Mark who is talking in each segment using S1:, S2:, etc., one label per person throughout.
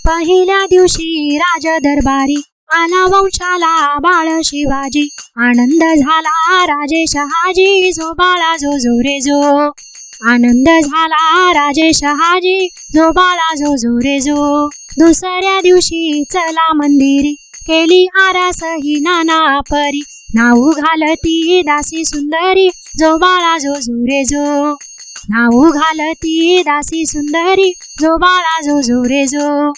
S1: पहिल्या दिवशी राज दरबारी आला वंशाला बाळ शिवाजी। आनंद झाला राजे शहाजी, जो बाळा जो जो रे जो। आनंद झाला राजे शहाजी, जो बाळा जो जो रे जो। दुसऱ्या दिवशी चला मंदिरी, केली आरास ही नाना परी। नाऊ घालती दासी सुंदरी, जो बाळा जो जो रे जो। नाऊ घालती दासी सुंदरी, जो बाळा जो जो रे जो।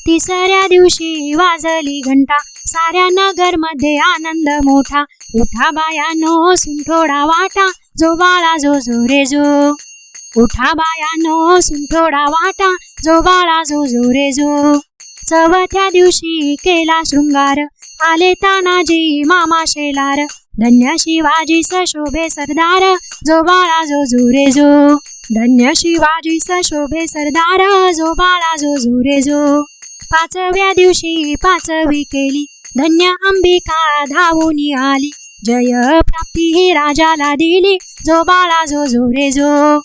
S1: तिसऱ्या दिवशी वाजली घंटा, साऱ्या नगर मध्ये आनंद मोठा। उठा बायानो सुंठोडा वाटा, जो बाळा जो जो रे जो। उठा बायानो सुंठोडा वाटा, जो बाळा जो जो रे जो। चौथ्या दिवशी केला शृंगार, आले तानाजी मामा शेलार। धन्य शिवाजी शोभे सरदार, जो बाळा जो जो रे जो। धन्य शिवाजी शोभे सरदार, जो बाळा जो जो रे जो। पाचव्या दिवशी पाचवी केली, धन्य अंबिका धावून आली। जय प्राप्ती ही राजाला दिली, जो बाळा जो जो रे जो।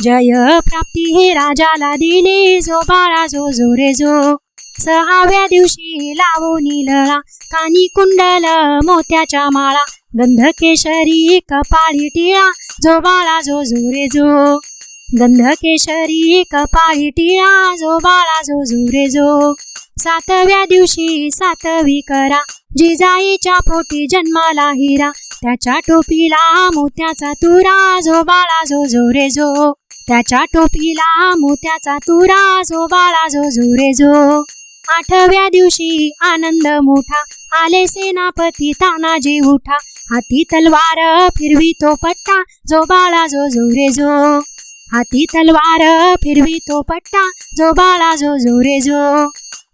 S1: जय प्राप्ती ही राजाला दिली, जो बाळा जो जो रे जो। सहाव्या दिवशी लावून लळा, कानी कुंडल मोत्याच्या माळा। गंध केशरी कपाळी टिळा, जो बाळा जो जो रे जो। गंध केशरी कपाळी टिळा, जो बाळा जो जो रे जो। सातव्या दिवशी सातवी करा, जिजाईच्या पोटी जन्माला हिरा। त्याच्या टोपीला मोत्याचा तुरा, जो बाळा जो जो रे जो। त्याच्या टोपीला मोत्याचा तुरा, जो बाळा जो जो रे जो। आठव्या दिवशी आनंद मोठा, आले सेनापती तानाजी उठा। हाती तलवार फिरवी तो पट्टा, जो बाळा जो जो रे जो। हाती तलवार फिरवी तो पट्टा, जो बाळा जो जो रे जो।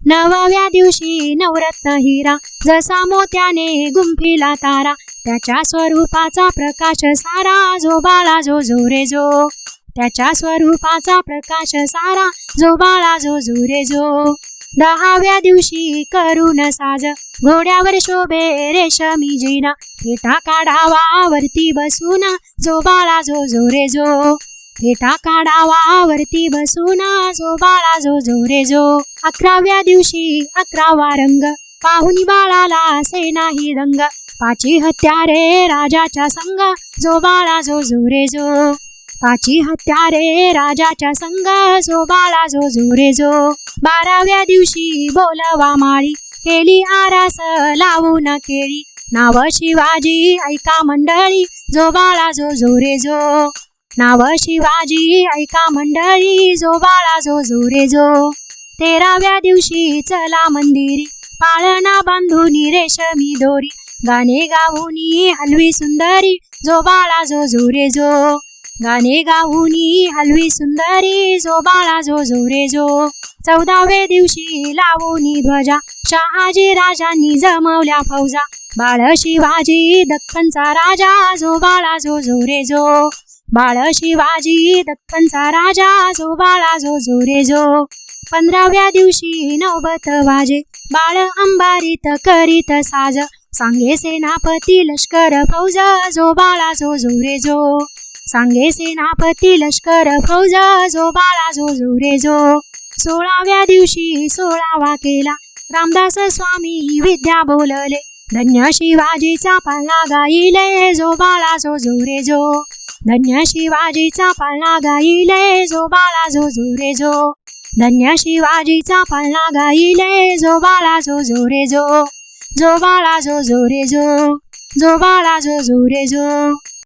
S1: नवव्या दिवशी नवरत्न हिरा, जसा मोत्याने गुंफिला तारा। त्याच्या स्वरूपाचा प्रकाश सारा, जो बाळा जो जो रे जो। त्याच्या स्वरूपाचा प्रकाश सारा, जो बाळा जो जो रे जो। दहाव्या दिवशी करून साज, घोड्यावर शोभे रेशमी जिना। फेटा काढावा वरती बसून, जो बाळा जो जो रे जो। फेटा काढावा वरती बसून, जो बाळा जो जो रे जो। अकराव्या दिवशी अकरावा रंग, पाहुणी बाळाला सेनाही रंग। पाची हत्यारे राजाच्या संग, जो बाळा जो जो रे जो। पाची हत्यारे राजाच्या संग, जो बाळा जो जो रे जो। बाराव्या दिवशी बोलवा माळी, केली आरास लावून केळी। नाव शिवाजी ऐका मंडळी, जो बाळा जो जो रे जो। नाव शिवाजी ऐका मंडळी, जो बाळा जो जो रे जो। तेराव्या दिवशी चला मंदिरी, पाळणा बांधूनी रेशमी दोरी। गाणे गाऊनी हलवी सुंदरी, जो बाळा जो जो रे जो। गाणे गाऊनी हलवी सुंदरी, जो बाळा जो जो रे जो। 14व्या दिवशी लावूनी ध्वजा, शहाजी राजांनी जमवल्या फौजा। बाळ शिवाजी दख्खनचा राजा, जो बाळा जो जो रे जो। बाळ शिवाजी दख्खनचा राजा, जो बाळा जो जो रे जो। 15व्या दिवशी नौबत वाजे, बाळ अंबारीत करीत साज। सांगे सेनापती लष्कर फौज, जो बाळा जो जो रे जो। सांगे सेनापती लष्कर फौज, जो बाळा जो जो रे जो। 16व्या दिवशी 16वा केला, रामदास स्वामी विद्या बोलले। धन्य शिवाजीचा पाळणा गाईले, जो बाळा जो जो रे जो। धन्य शिवाजीचा पाळणा गाईले, जो बाळा जो जो रे जो। धन्य शिवाजीचा पाळणा गाईले, जो बाळा जो जो रे जो। जो बाळा जो जो रे जो। जो बाळा जो जो रे जो।